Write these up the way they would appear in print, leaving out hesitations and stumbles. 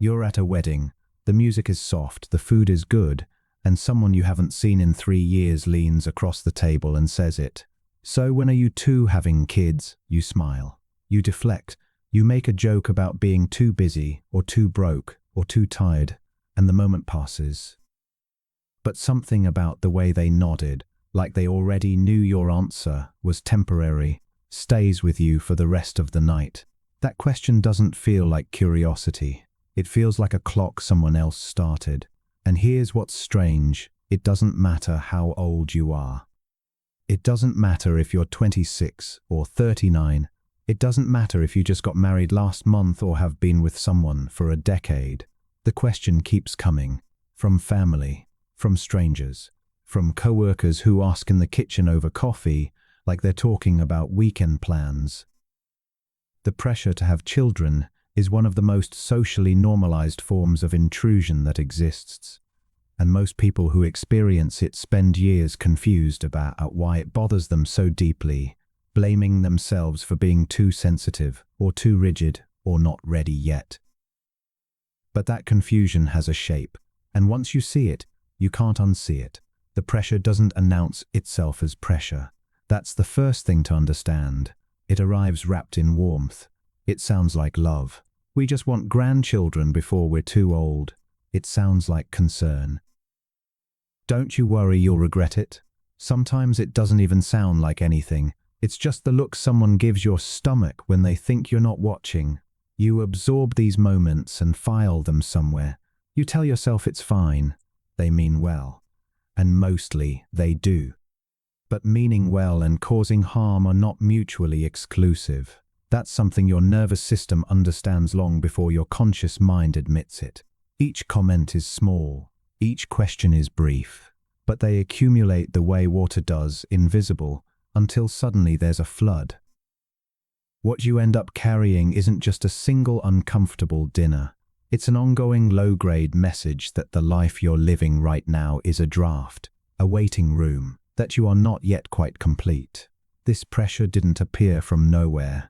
You're at a wedding, the music is soft, the food is good, and someone you haven't seen in 3 years leans across the table and says it. So when are you two having kids? You smile. You deflect. You make a joke about being too busy, or too broke, or too tired, and the moment passes. But something about the way they nodded, like they already knew your answer, was temporary, stays with you for the rest of the night. That question doesn't feel like curiosity. It feels like a clock someone else started. And here's what's strange. It doesn't matter how old you are. It doesn't matter if you're 26 or 39. It doesn't matter if you just got married last month or have been with someone for a decade. The question keeps coming. From family, from strangers, from coworkers who ask in the kitchen over coffee, like they're talking about weekend plans. The pressure to have children is one of the most socially normalized forms of intrusion that exists, and most people who experience it spend years confused about why it bothers them so deeply, blaming themselves for being too sensitive or too rigid or not ready yet. But that confusion has a shape, and once you see it, you can't unsee it. The pressure doesn't announce itself as pressure. That's the first thing to understand. It arrives wrapped in warmth. It sounds like love. We just want grandchildren before we're too old. It sounds like concern. Don't you worry, you'll regret it. Sometimes it doesn't even sound like anything. It's just the look someone gives your stomach when they think you're not watching. You absorb these moments and file them somewhere. You tell yourself it's fine. They mean well. And mostly they do. But meaning well and causing harm are not mutually exclusive. That's something your nervous system understands long before your conscious mind admits it. Each comment is small. Each question is brief. But they accumulate the way water does, invisible, until suddenly there's a flood. What you end up carrying isn't just a single uncomfortable dinner. It's an ongoing low-grade message that the life you're living right now is a draft, a waiting room, that you are not yet quite complete. This pressure didn't appear from nowhere.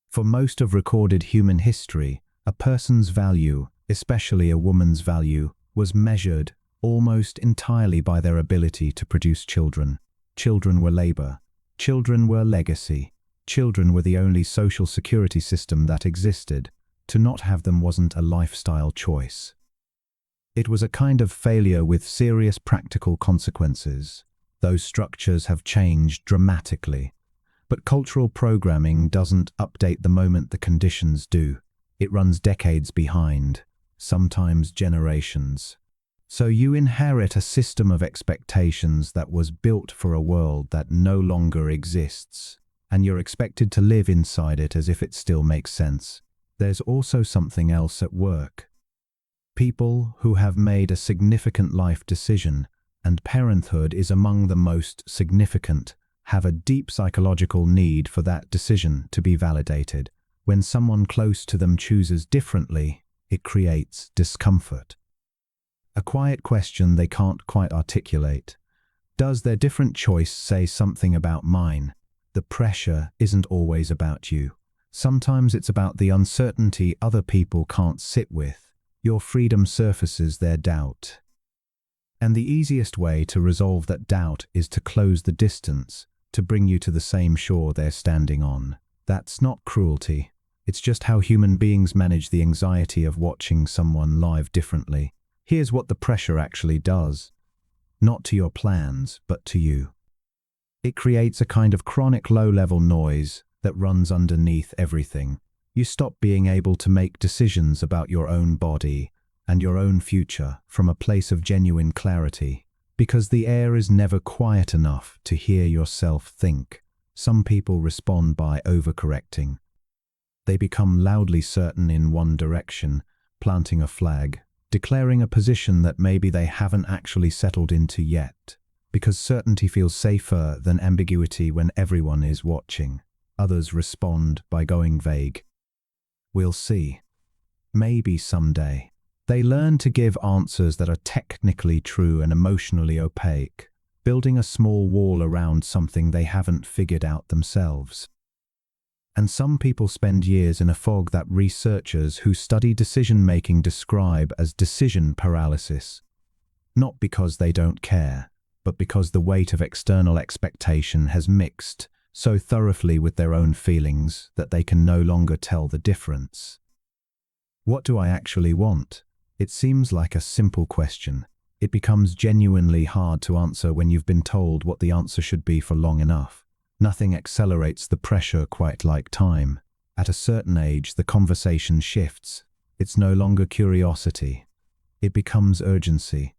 For most of recorded human history, a person's value, especially a woman's value, was measured almost entirely by their ability to produce children. Children were labor. Children were legacy. Children were the only social security system that existed. To not have them wasn't a lifestyle choice. It was a kind of failure with serious practical consequences. Those structures have changed dramatically. But cultural programming doesn't update the moment the conditions do. It runs decades behind, sometimes generations. So you inherit a system of expectations that was built for a world that no longer exists, and you're expected to live inside it as if it still makes sense. There's also something else at work. People who have made a significant life decision, and parenthood is among the most significant, have a deep psychological need for that decision to be validated. When someone close to them chooses differently, it creates discomfort. A quiet question they can't quite articulate. Does their different choice say something about mine? The pressure isn't always about you. Sometimes it's about the uncertainty other people can't sit with. Your freedom surfaces their doubt. And the easiest way to resolve that doubt is to close the distance, to bring you to the same shore they're standing on. That's not cruelty. It's just how human beings manage the anxiety of watching someone live differently. Here's what the pressure actually does. Not to your plans, but to you. It creates a kind of chronic low-level noise that runs underneath everything. You stop being able to make decisions about your own body and your own future from a place of genuine clarity, because the air is never quiet enough to hear yourself think. Some people respond by overcorrecting. They become loudly certain in one direction, planting a flag, declaring a position that maybe they haven't actually settled into yet, because certainty feels safer than ambiguity when everyone is watching. Others respond by going vague. We'll see. Maybe someday. They learn to give answers that are technically true and emotionally opaque, building a small wall around something they haven't figured out themselves. And some people spend years in a fog that researchers who study decision-making describe as decision paralysis. Not because they don't care, but because the weight of external expectation has mixed so thoroughly with their own feelings that they can no longer tell the difference. What do I actually want? It seems like a simple question. It becomes genuinely hard to answer when you've been told what the answer should be for long enough. Nothing accelerates the pressure quite like time. At a certain age, the conversation shifts. It's no longer curiosity. It becomes urgency.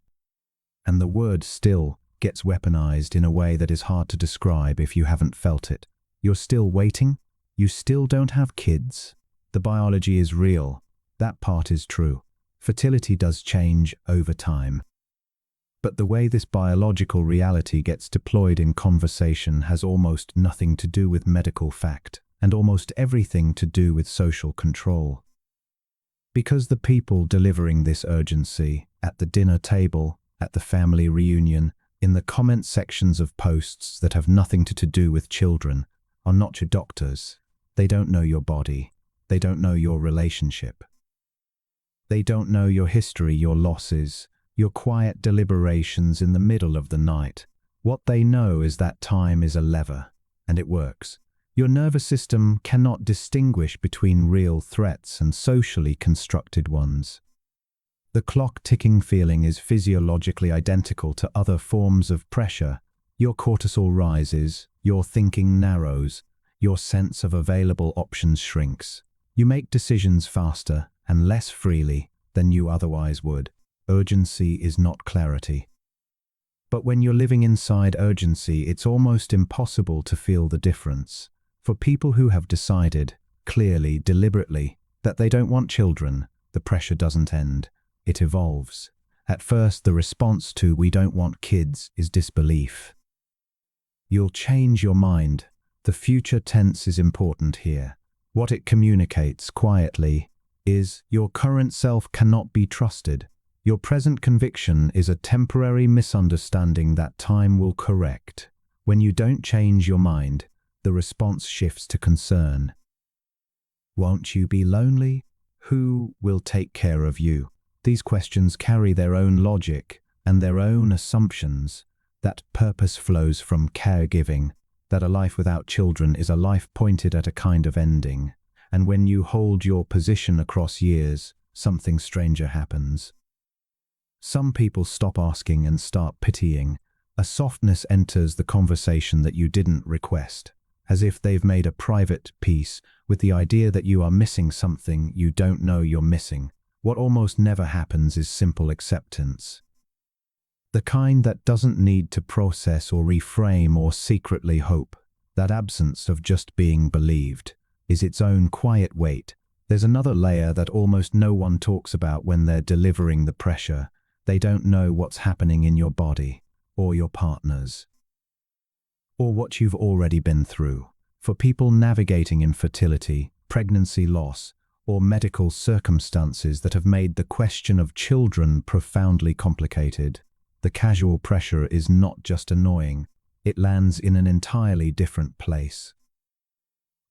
And the word still gets weaponized in a way that is hard to describe if you haven't felt it. You're still waiting? You still don't have kids? The biology is real. That part is true. Fertility does change over time. But the way this biological reality gets deployed in conversation has almost nothing to do with medical fact, and almost everything to do with social control. Because the people delivering this urgency, at the dinner table, at the family reunion, in the comment sections of posts that have nothing to do with children, are not your doctors. They don't know your body. They don't know your relationship. They don't know your history, your losses, your quiet deliberations in the middle of the night. What they know is that time is a lever, and it works. Your nervous system cannot distinguish between real threats and socially constructed ones. The clock-ticking feeling is physiologically identical to other forms of pressure. Your cortisol rises, your thinking narrows, your sense of available options shrinks. You make decisions faster and less freely than you otherwise would. Urgency is not clarity. But when you're living inside urgency, it's almost impossible to feel the difference. For people who have decided, clearly, deliberately, that they don't want children, the pressure doesn't end. It evolves. At first, the response to "we don't want kids" is disbelief. You'll change your mind. The future tense is important here. What it communicates quietly is your current self cannot be trusted. Your present conviction is a temporary misunderstanding that time will correct. When you don't change your mind, the response shifts to concern. Won't you be lonely? Who will take care of you? These questions carry their own logic and their own assumptions. That purpose flows from caregiving, that a life without children is a life pointed at a kind of ending. And when you hold your position across years, something stranger happens. Some people stop asking and start pitying. A softness enters the conversation that you didn't request, as if they've made a private peace with the idea that you are missing something you don't know you're missing. What almost never happens is simple acceptance. The kind that doesn't need to process or reframe or secretly hope. That absence of just being believed is its own quiet weight. There's another layer that almost no one talks about when they're delivering the pressure. They don't know what's happening in your body, or your partner's, or what you've already been through. For people navigating infertility, pregnancy loss, or medical circumstances that have made the question of children profoundly complicated, the casual pressure is not just annoying, it lands in an entirely different place.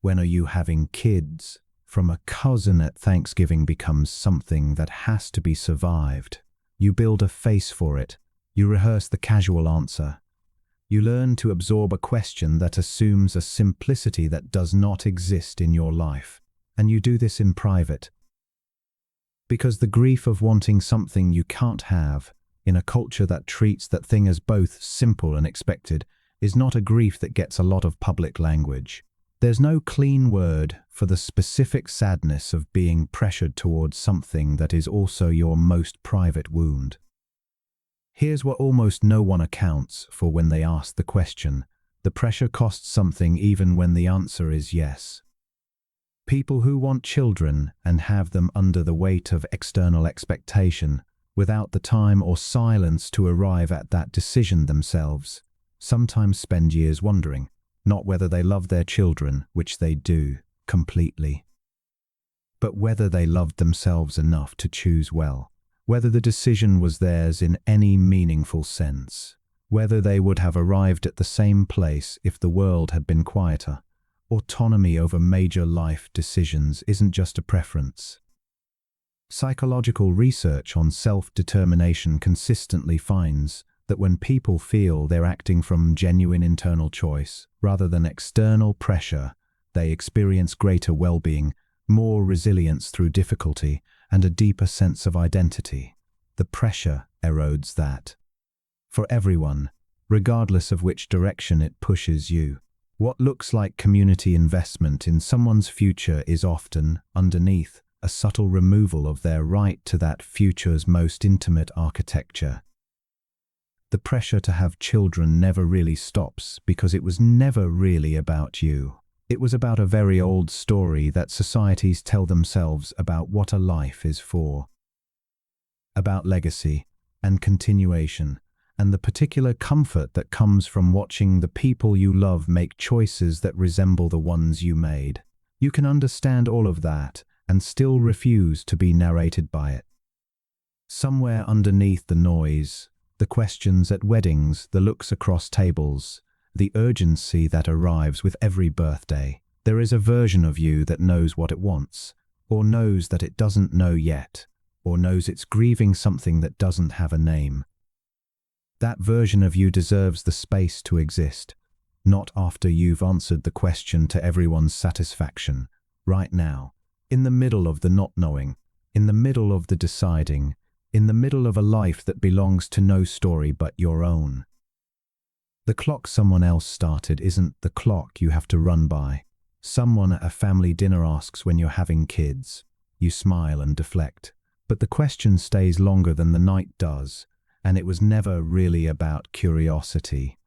When are you having kids? From a cousin at Thanksgiving becomes something that has to be survived. You build a face for it. You rehearse the casual answer. You learn to absorb a question that assumes a simplicity that does not exist in your life. And you do this in private. Because the grief of wanting something you can't have, in a culture that treats that thing as both simple and expected, is not a grief that gets a lot of public language. There's no clean word for the specific sadness of being pressured towards something that is also your most private wound. Here's what almost no one accounts for when they ask the question. The pressure costs something even when the answer is yes. People who want children and have them under the weight of external expectation, without the time or silence to arrive at that decision themselves, sometimes spend years wondering, not whether they love their children, which they do, completely, but whether they loved themselves enough to choose well, whether the decision was theirs in any meaningful sense, whether they would have arrived at the same place if the world had been quieter, Autonomy over major life decisions isn't just a preference. Psychological research on self-determination consistently finds that when people feel they're acting from genuine internal choice rather than external pressure, they experience greater well-being, more resilience through difficulty, and a deeper sense of identity. The pressure erodes that. For everyone, regardless of which direction it pushes you. What looks like community investment in someone's future is often, underneath, a subtle removal of their right to that future's most intimate architecture. The pressure to have children never really stops because it was never really about you. It was about a very old story that societies tell themselves about what a life is for. About legacy and continuation, and the particular comfort that comes from watching the people you love make choices that resemble the ones you made. You can understand all of that and still refuse to be narrated by it. Somewhere underneath the noise, the questions at weddings, the looks across tables, the urgency that arrives with every birthday, there is a version of you that knows what it wants, or knows that it doesn't know yet, or knows it's grieving something that doesn't have a name. That version of you deserves the space to exist, not after you've answered the question to everyone's satisfaction, right now, in the middle of the not knowing, in the middle of the deciding, in the middle of a life that belongs to no story but your own. The clock someone else started isn't the clock you have to run by. Someone at a family dinner asks when you're having kids. You smile and deflect. But the question stays longer than the night does, and it was never really about curiosity.